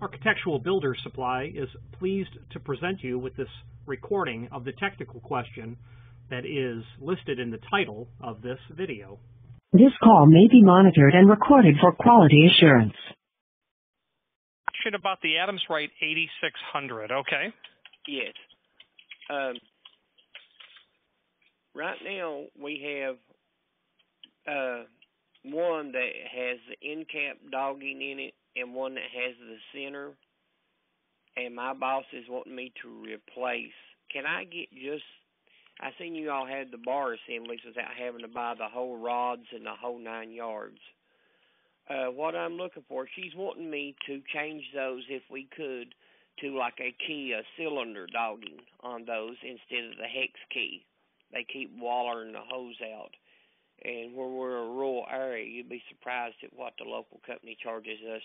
Architectural Builders Supply is pleased to present you with this recording of the technical question that is listed in the title of this video. This call may be monitored and recorded for quality assurance. Question about the Adams Rite 8600, okay? Yes. Right now we have one that has the end cap dogging in it and one that has the center, and my boss is wanting me to replace. Can I get just, I seen you all had the bar assemblies without having to buy the whole rods and the whole 9 yards. What I'm looking for, she's wanting me to change those, if we could, to like a key, a cylinder dogging on those instead of the hex key. They keep wallering the hose out. And where we're a rural area, you'd be surprised at what the local company charges us.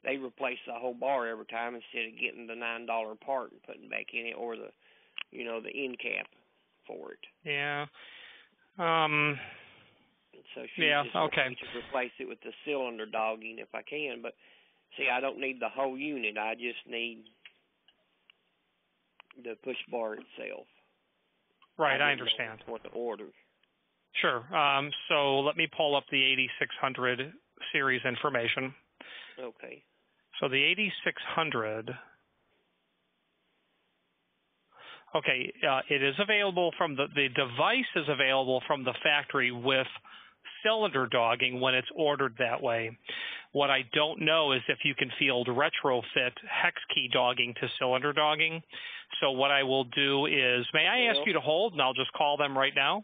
They replace the whole bar every time instead of getting the $9 part and putting back in it, or the, you know, the end cap for it. Yeah. So she just wants me to replace it with the cylinder dogging if I can. But see, I don't need the whole unit. I just need the push bar itself. Right, I understand. What to order. Sure. So let me pull up the 8600 series information. Okay. So the 8600, okay, it is available from the device is available from the factory with cylinder dogging when it's ordered that way. What I don't know is if you can field retrofit hex key dogging to cylinder dogging. So what I will do is, may I ask you to hold, and I'll just call them right now?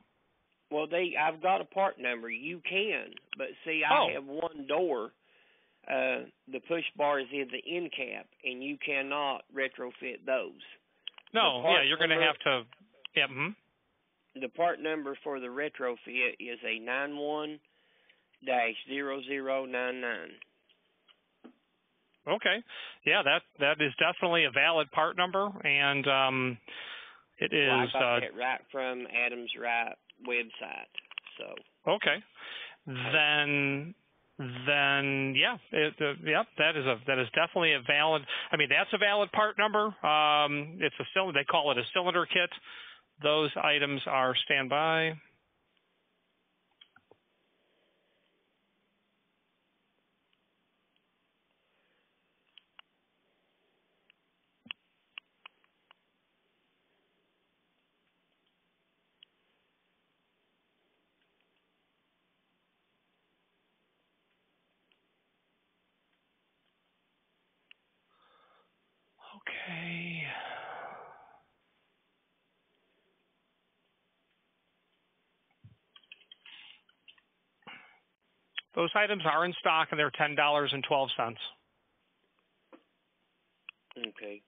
Well, I've got a part number. You can, but see, I have one door. The push bar is in the end cap, and you cannot retrofit those. No, yeah, you're going to have to. Yeah. The part number for the retrofit is a 91-0099. Okay. Yeah, that is definitely a valid part number, and it is. I got it right from Adams Rite website. So. Okay. Then yeah, that is definitely a valid. I mean, that's a valid part number. It's a cylinder. They call it a cylinder kit. Those items are standby. Okay. Those items are in stock, and they're $10.12. Okay.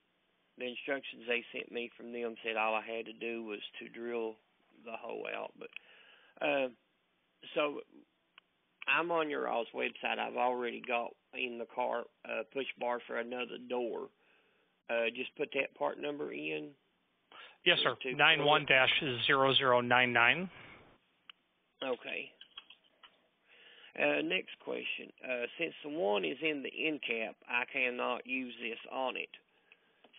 The instructions they sent me from them said all I had to do was to drill the hole out. But so I'm on your all's website. I've already got in the car a push bar for another door. Just put that part number in. Yes, sir. 91-0099. Okay. Next question. Since the one is in the end cap, I cannot use this on it.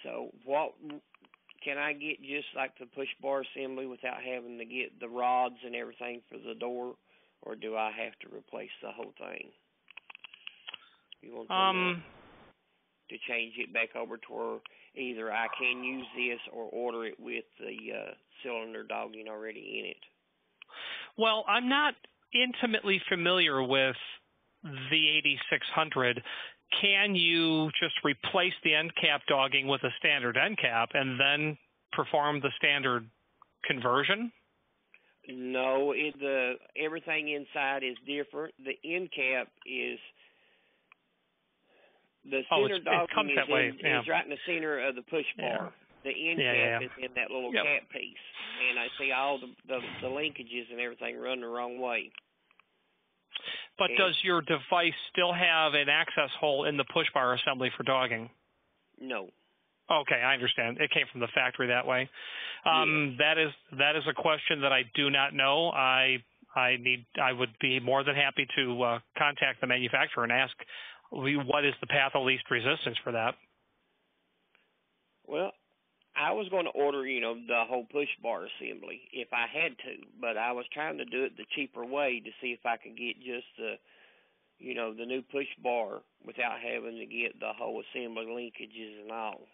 So what can I get, just like the push bar assembly, without having to get the rods and everything for the door, or do I have to replace the whole thing? You want to change it back over to where either I can use this or order it with the cylinder dogging already in it? Well, I'm not intimately familiar with the 8600. Can you just replace the end cap dogging with a standard end cap and then perform the standard conversion? No, everything inside is different. The end cap is the center dogging is right in the center of the push bar. The end cap is in that little cap piece, and I see all the linkages and everything run the wrong way. But does your device still have an access hole in the push bar assembly for dogging? No. Okay, I understand. It came from the factory that way. That is a question that I do not know. I would be more than happy to contact the manufacturer and ask what is the path of least resistance for that? Well, I was going to order, the whole push bar assembly if I had to, but I was trying to do it the cheaper way to see if I could get just the new push bar without having to get the whole assembly linkages and all.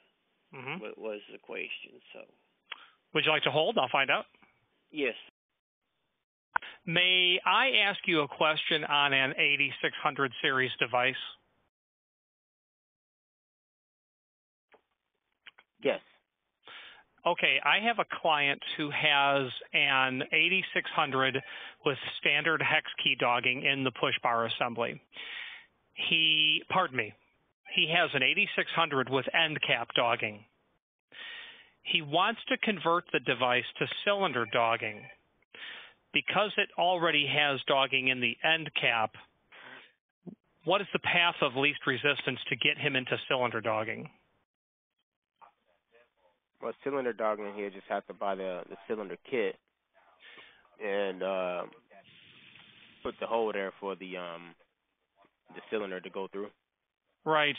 Mm-hmm. Was the question. So, would you like to hold? I'll find out. Yes. May I ask you a question on an 8600 series device? Yes. Okay, I have a client who has an 8600 with standard hex key dogging in the push bar assembly. He has an 8600 with end cap dogging. He wants to convert the device to cylinder dogging. Because it already has dogging in the end cap, what is the path of least resistance to get him into cylinder dogging? Well, cylinder dogging here, just have to buy the cylinder kit and put the hole there for the cylinder to go through. Right,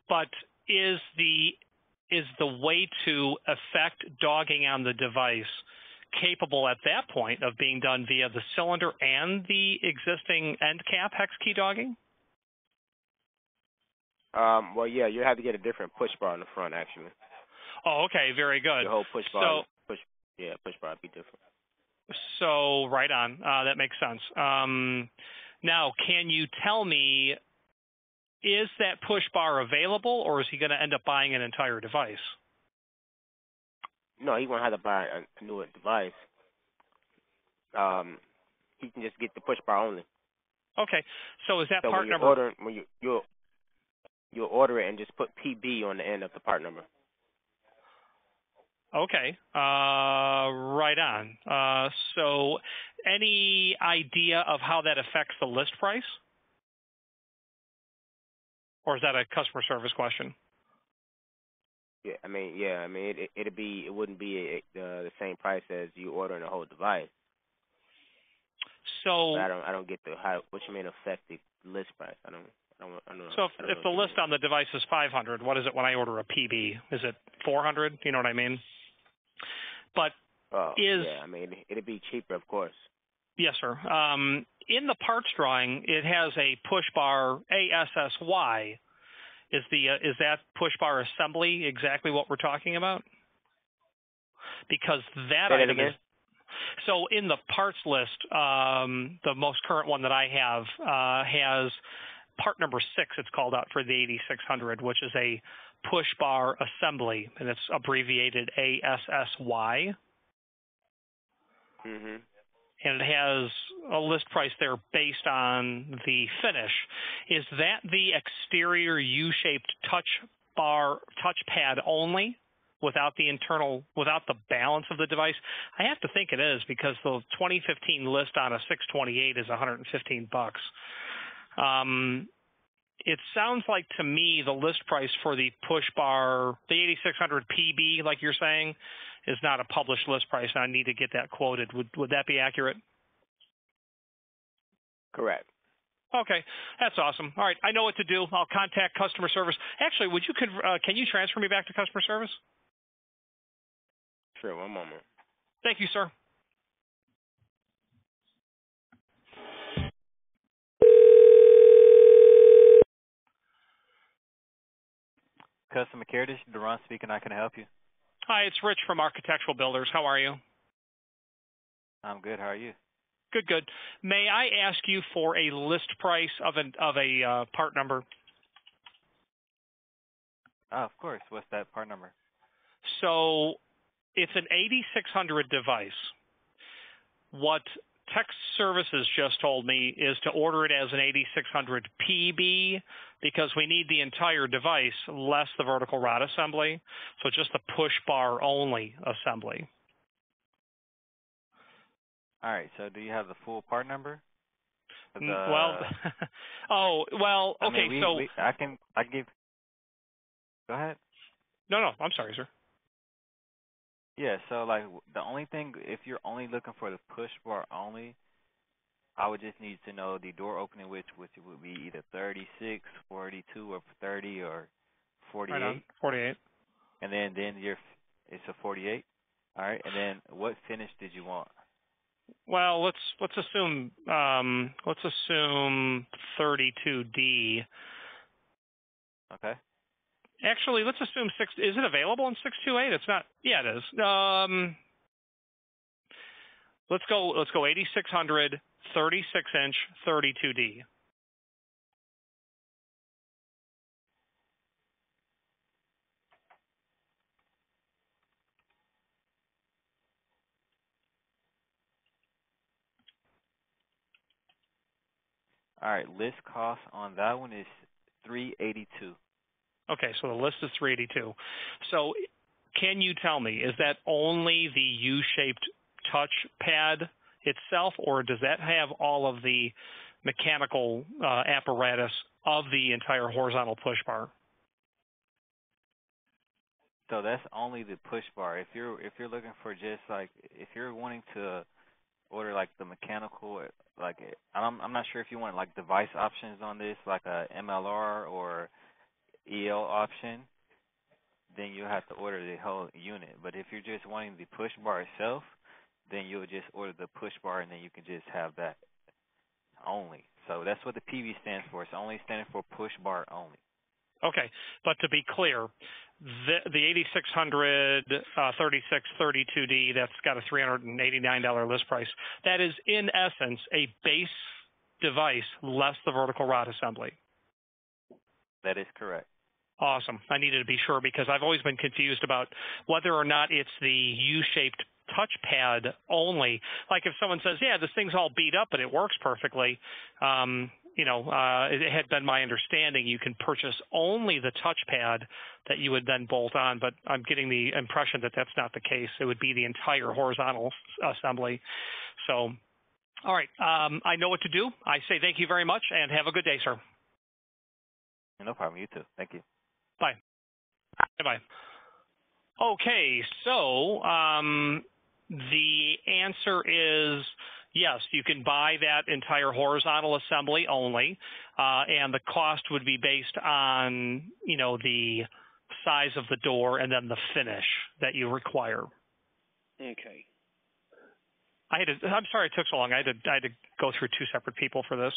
but is the way to affect dogging on the device capable at that point of being done via the cylinder and the existing end cap hex key dogging? Well, yeah, you have to get a different push bar in the front, actually. Oh, okay, very good. The whole push bar, push bar would be different. So, right on. That makes sense. Now, can you tell me, is that push bar available, or is he going to end up buying an entire device? No, he won't have to buy a new device. He can just get the push bar only. Okay, so is that part number? You'll order it and just put PB on the end of the part number. Okay, right on. So any idea of how that affects the list price? Or is that a customer service question? Yeah, I mean, it wouldn't be the same price as you ordering a whole device. So but I don't get what you mean affect the list price. I don't know. So if the list on the device is 500, what is it when I order a PB? Is it 400? You know what I mean? But it'd be cheaper, of course. Yes, sir. In the parts drawing, it has a push bar ASSY. Is that push bar assembly exactly what we're talking about? Because that item is. So in the parts list, the most current one that I have has part number 6. It's called out for the 8600, which is a push bar assembly, and it's abbreviated ASSY. Mm-hmm. And it has a list price there based on the finish. Is that the exterior U-shaped touchpad only, without the balance of the device? I have to think it is, because the 2015 list on a 628 is $115. It sounds like to me the list price for the push bar, the 8600 PB, like you're saying, is not a published list price, and I need to get that quoted. Would that be accurate? Correct. Okay, that's awesome. All right, I know what to do. I'll contact customer service. Actually, can you transfer me back to customer service? Sure, one moment. Thank you, sir. Customer care, this is Duran speaking. How can I help you? Hi, it's Rich from Architectural Builders. How are you? I'm good. How are you? Good, good. May I ask you for a list price of a part number? Oh, of course. What's that part number? So it's an 8600 device. What Tech Services just told me is to order it as an 8600 PB, because we need the entire device, less the vertical rod assembly, so just the push bar only assembly. All right. So do you have the full part number? Well, okay. I can give. Go ahead. No, I'm sorry, sir. Yeah. So like the only thing, if you're only looking for the push bar only, I would just need to know the door opening which would be either 36, 42, or 30, or 48. Right on. 48. And then it's a 48. All right. And then what finish did you want? Well, let's assume 32D. Okay. Actually, let's assume six. Is it available in 628? It's not. Yeah, it is. Let's go 8600, 36-inch, 32D. All right. List cost on that one is $382. Okay, so the list is 382. So can you tell me, is that only the U-shaped touch pad itself, or does that have all of the mechanical apparatus of the entire horizontal push bar? So that's only the push bar. If you're looking for just like if you're wanting to order like the mechanical, like I'm not sure if you want like device options on this, like a MLR or EL option, then you'll have to order the whole unit. But if you're just wanting the push bar itself, then you'll just order the push bar and then you can just have that only. So that's what the PV stands for. It's only standing for push bar only. Okay, but to be clear, the 8600 3632D that's got a $389 list price, that is in essence a base device less the vertical rod assembly. That is correct. Awesome. I needed to be sure because I've always been confused about whether or not it's the U-shaped touchpad only. Like if someone says, yeah, this thing's all beat up, but it works perfectly, it had been my understanding you can purchase only the touchpad that you would then bolt on, but I'm getting the impression that that's not the case. It would be the entire horizontal assembly. So, all right, I know what to do. I say thank you very much and have a good day, sir. No problem. You too. Thank you. Bye. Bye. Okay, so the answer is yes, you can buy that entire horizontal assembly only, and the cost would be based on, the size of the door and then the finish that you require. Okay. I'm sorry it took so long. I had to go through two separate people for this.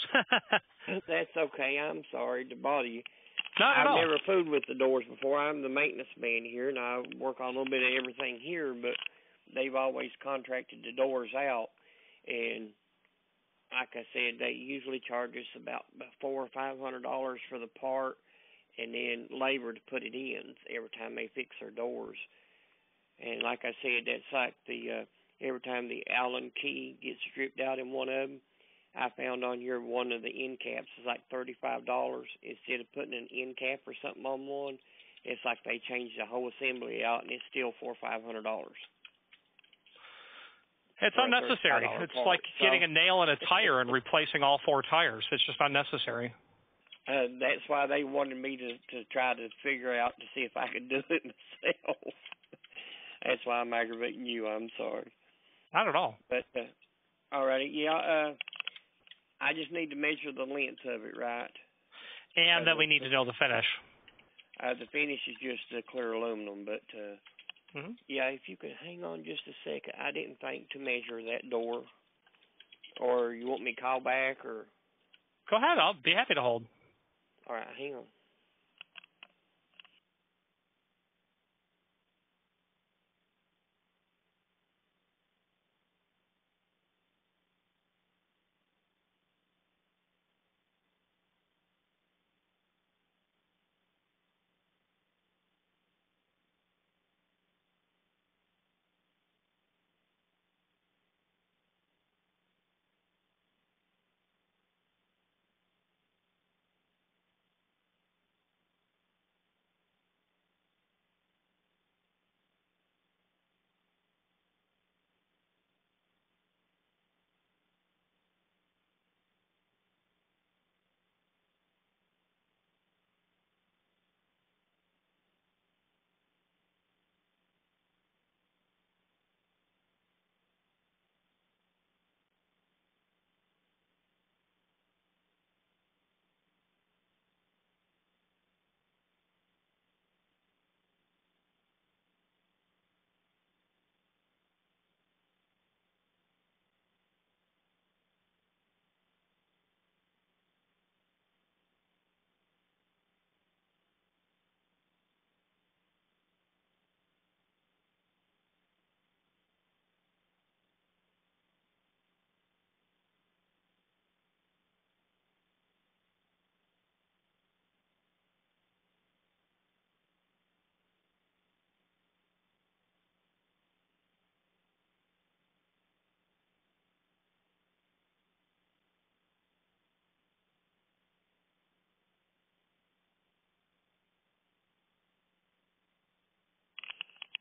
That's okay. I'm sorry to bother you. Not at all. I've never fooled with the doors before. I'm the maintenance man here, and I work on a little bit of everything here, but they've always contracted the doors out. And like I said, they usually charge us about $400 or $500 for the part and then labor to put it in every time they fix their doors. And like I said, that's like every time the Allen key gets stripped out in one of them, I found on here one of the end caps is like $35. Instead of putting an end cap or something on one, it's like they changed the whole assembly out, and it's still $400 or $500. It's unnecessary. It's like getting a nail in a tire and replacing all four tires. It's just unnecessary. That's why they wanted me to try to figure out to see if I could do it myself. That's why I'm aggravating you. I'm sorry. Not at all. But, all righty. Yeah, I just need to measure the length of it, right? And then we need to know the finish. The finish is just clear aluminum, but yeah, if you could hang on just a second. I didn't think to measure that door. Or you want me to call back, or? Go ahead. I'll be happy to hold. All right, hang on.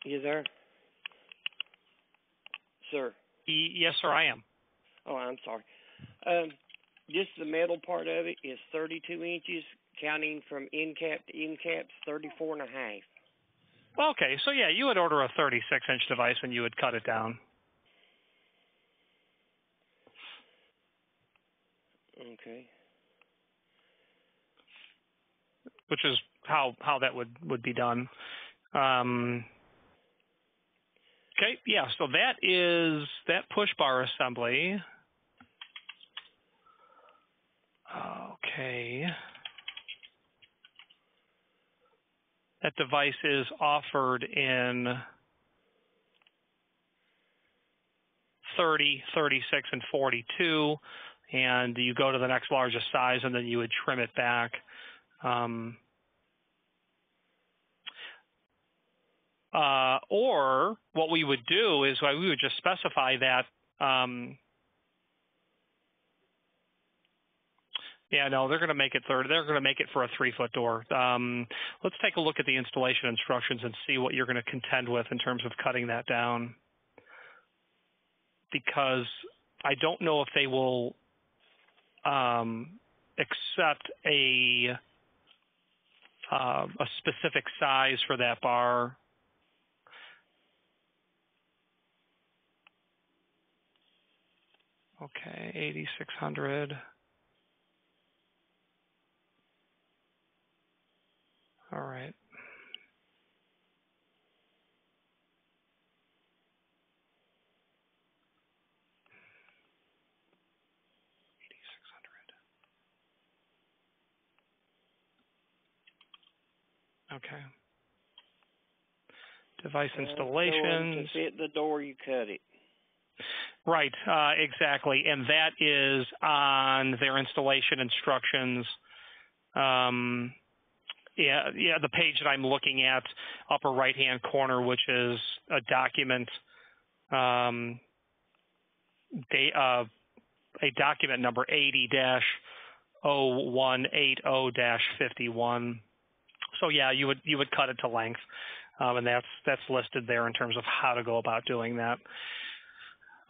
You there? Sir. Yes, sir, I am. Oh, I'm sorry. Just the metal part of it is 32 inches, counting from end cap to end cap's 34 and a half. Okay, so yeah, you would order a 36-inch device and you would cut it down. Okay. Which is how that would be done. Okay, yeah, so that is that push bar assembly. Okay. That device is offered in 30, 36, and 42, and you go to the next largest size, and then you would trim it back. Or what we would do is we would just specify that. Yeah, no, they're going to make it 30. They're going to make it for a 3-foot door. Let's take a look at the installation instructions and see what you're going to contend with in terms of cutting that down. Because I don't know if they will accept a specific size for that bar. Okay, 8600. All right. Okay. Device installations. To fit the door, you cut it. Right, exactly. And that is on their installation instructions. Yeah, the page that I'm looking at, upper right-hand corner, which is a document, a document number 80-0180-51. So yeah, you would cut it to length, and that's listed there in terms of how to go about doing that.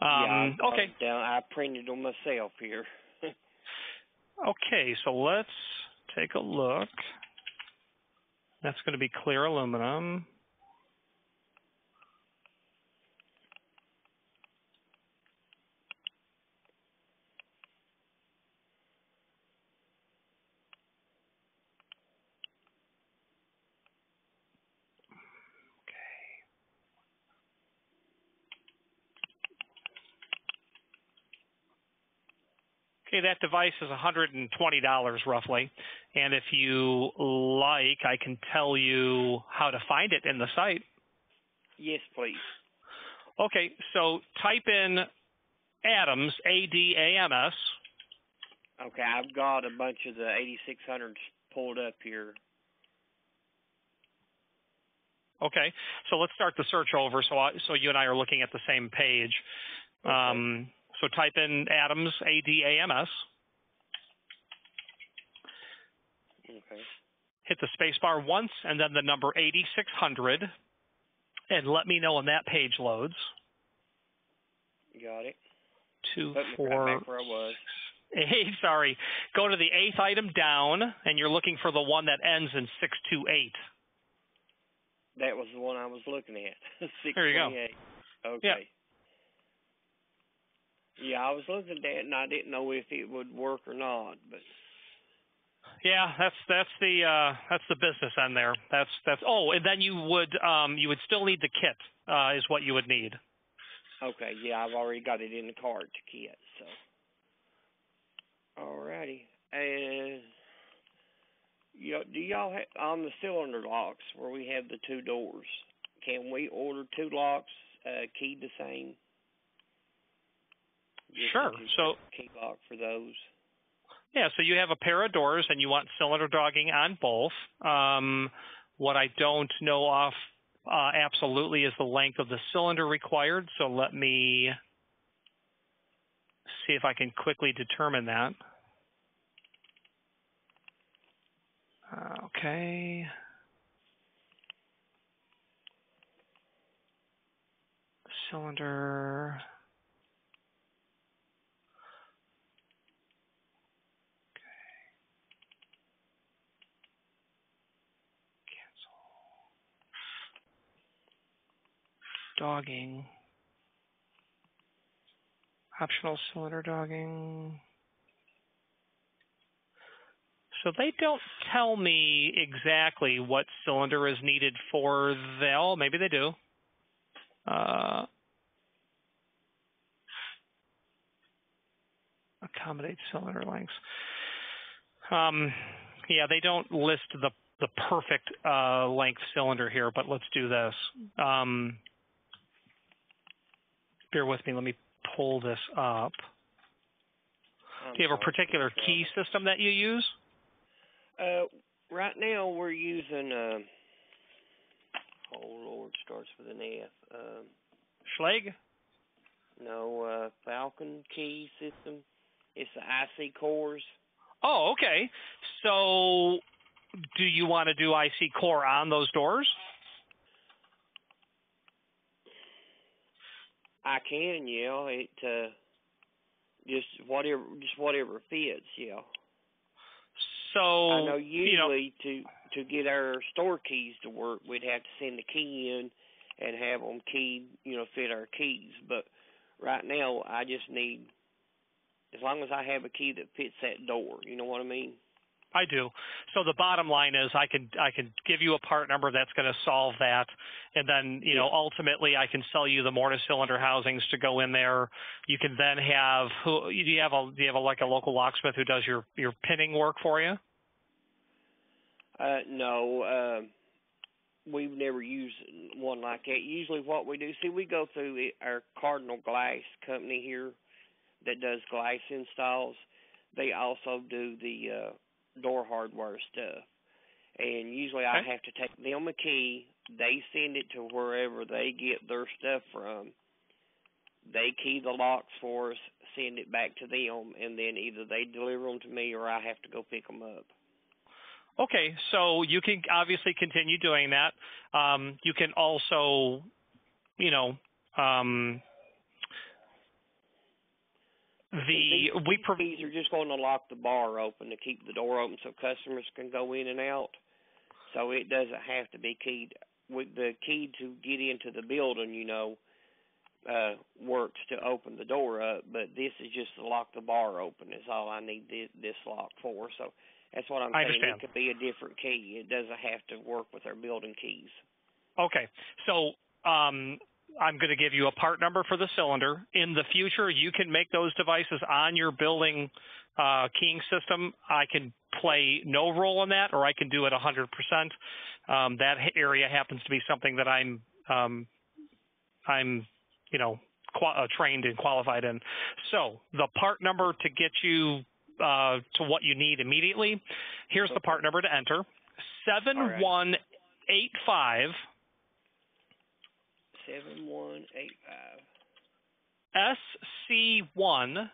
Okay. I printed them myself here. Okay, so let's take a look. That's going to be clear aluminum. Okay, that device is $120 roughly, and if you like, I can tell you how to find it in the site. Yes, please. Okay, so type in Adams, ADAMS. Okay, I've got a bunch of the 8600s pulled up here. Okay, so let's start the search over so you and I are looking at the same page. Okay. So type in Adams, ADAMS. Okay. Hit the space bar once and then the number 8600, and let me know when that page loads. Got it. 2, Put 4, right back where I was. 8, sorry. Go to the 8th item down, and you're looking for the one that ends in 628. That was the one I was looking at. 628. There you go. Okay. Yeah. Yeah, I was looking at that, and I didn't know if it would work or not. But yeah, that's the business end there. That's oh, and then you would still need the kit is what you would need. Okay. Yeah, I've already got it in the cart to kit. So. Alrighty. And do y'all have on the cylinder locks where we have the 2 doors? Can we order 2 locks keyed the same? Sure. So key lock for those. Yeah, so you have a pair of doors and you want cylinder dogging on both. What I don't know absolutely is the length of the cylinder required. So let me see if I can quickly determine that. Okay. cylinder. Dogging. Optional cylinder dogging. So they don't tell me exactly what cylinder is needed for that. Oh, maybe they do. Accommodate cylinder lengths. Yeah, they don't list the perfect length cylinder here, but let's do this. Bear with me. Let me pull this up. Do you have a particular key system that you use? Right now we're using, oh Lord, starts with an F. Schlage? No, Falcon key system. It's the IC cores. Oh, okay. So do you want to do IC core on those doors? I can, yeah. It just whatever fits, yeah. So I know usually to get our store keys to work, we'd have to send the key in and have them keyed, fit our keys. But right now, I just need, as long as I have a key that fits that door. You know what I mean? I do. So the bottom line is I can give you a part number that's going to solve that, and then ultimately I can sell you the mortise cylinder housings to go in there. You can then have do you have like a local locksmith who does your pinning work for you? No, we've never used one like that. Usually what we do, we go through our Cardinal Glass company here that does glass installs. They also do the door hardware stuff, and usually I have to take them a key. They send it to wherever they get their stuff from. They key the locks for us, send it back to them, and then either they deliver them to me or I have to go pick them up. Okay, so you can obviously continue doing that. You can also, these keys are just going to lock the bar open to keep the door open so customers can go in and out. So it doesn't have to be keyed. With the key to get into the building, works to open the door up, but this is just to lock the bar open is all I need this lock for. So that's what I'm saying. Understand. It could be a different key. It doesn't have to work with our building keys. Okay. So I'm going to give you a part number for the cylinder. In the future, you can make those devices on your building keying system. I can play no role in that, or I can do it 100%. That area happens to be something that I'm trained and qualified in. So the part number to get you to what you need immediately, here's the part number to enter: 7185. 7185. SC1.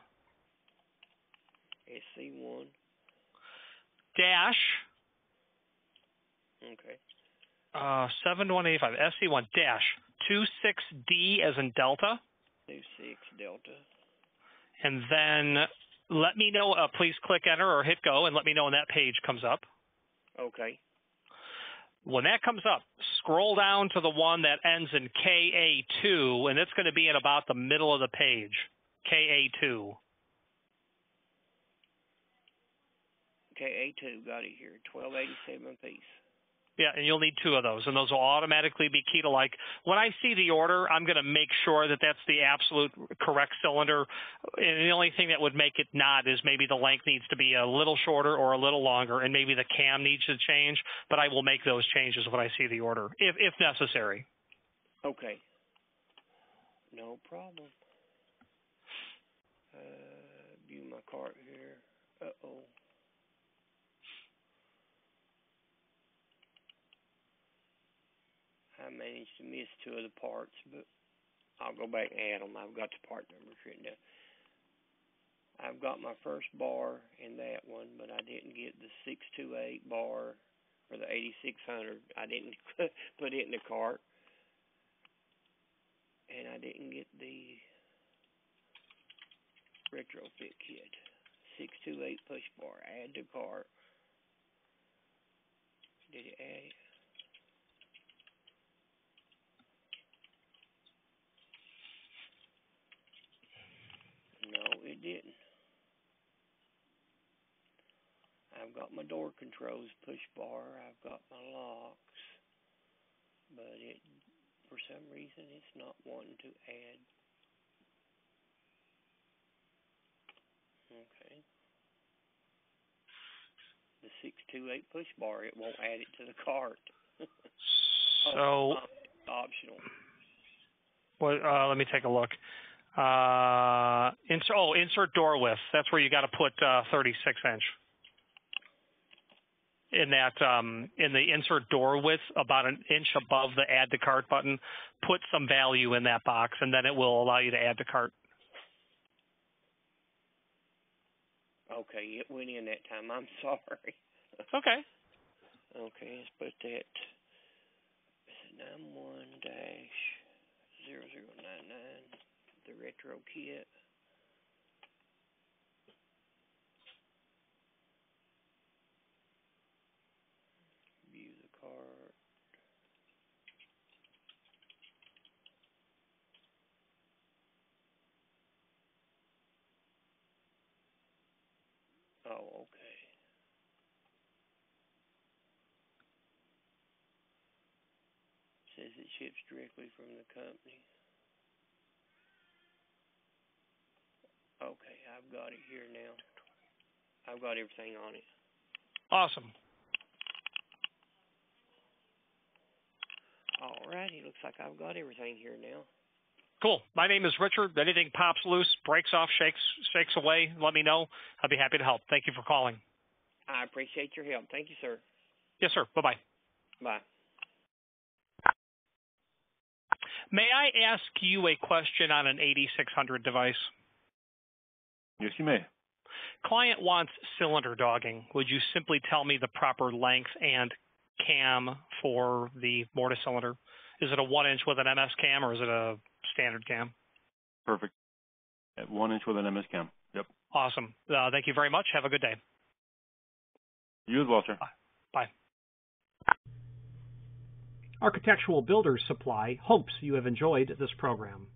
SC1. Dash. Okay. 7185. SC1 dash 26D as in Delta. 26 Delta. And then let me know. Please click enter or hit go, and let me know when that page comes up. Okay. When that comes up, scroll down to the one that ends in KA2, and it's going to be in about the middle of the page, KA2. KA2, got it here, 1287 piece. Yeah, and you'll need two of those, and those will automatically be keyed alike. When I see the order, I'm going to make sure that that's the absolute correct cylinder. And the only thing that would make it not is maybe the length needs to be a little shorter or a little longer, and maybe the cam needs to change. But I will make those changes when I see the order, if necessary. Okay. No problem. View my cart here. Uh-oh. I managed to miss two of the parts, but I'll go back and add them. I've got the part numbers written down. I've got my first bar in that one, but I didn't get the 628 bar or the 8600. I didn't put it in the cart. And I didn't get the retrofit kit. 628 push bar. Add to cart. Did it add it? No, it didn't. I've got my door controls push bar. I've got my locks. But for some reason, it's not wanting to add. Okay. The 628 push bar, it won't add it to the cart. So, optional. Well, let me take a look. Insert door width. That's where you got to put 36 inch. In that, in the insert door width, about an inch above the add to cart button, put some value in that box, and then it will allow you to add to cart. Okay, it went in that time. I'm sorry. Okay. Okay, let's put that 91-0099, the retro kit. View the cart. Oh, okay. Says it ships directly from the company. Okay, I've got it here now. I've got everything on it. Awesome. All righty, looks like I've got everything here now. Cool. My name is Richard. Anything pops loose, breaks off, shakes away, let me know. I'll be happy to help. Thank you for calling. I appreciate your help. Thank you, sir. Yes, sir. Bye-bye. Bye. May I ask you a question on an 8600 device? Yes, you may. Client wants cylinder dogging. Would you simply tell me the proper length and cam for the mortise cylinder? Is it a 1 inch with an MS cam or is it a standard cam? Perfect. At 1 inch with an MS cam. Yep. Awesome. Thank you very much. Have a good day. You as well, sir. Bye. Architectural Builders Supply hopes you have enjoyed this program.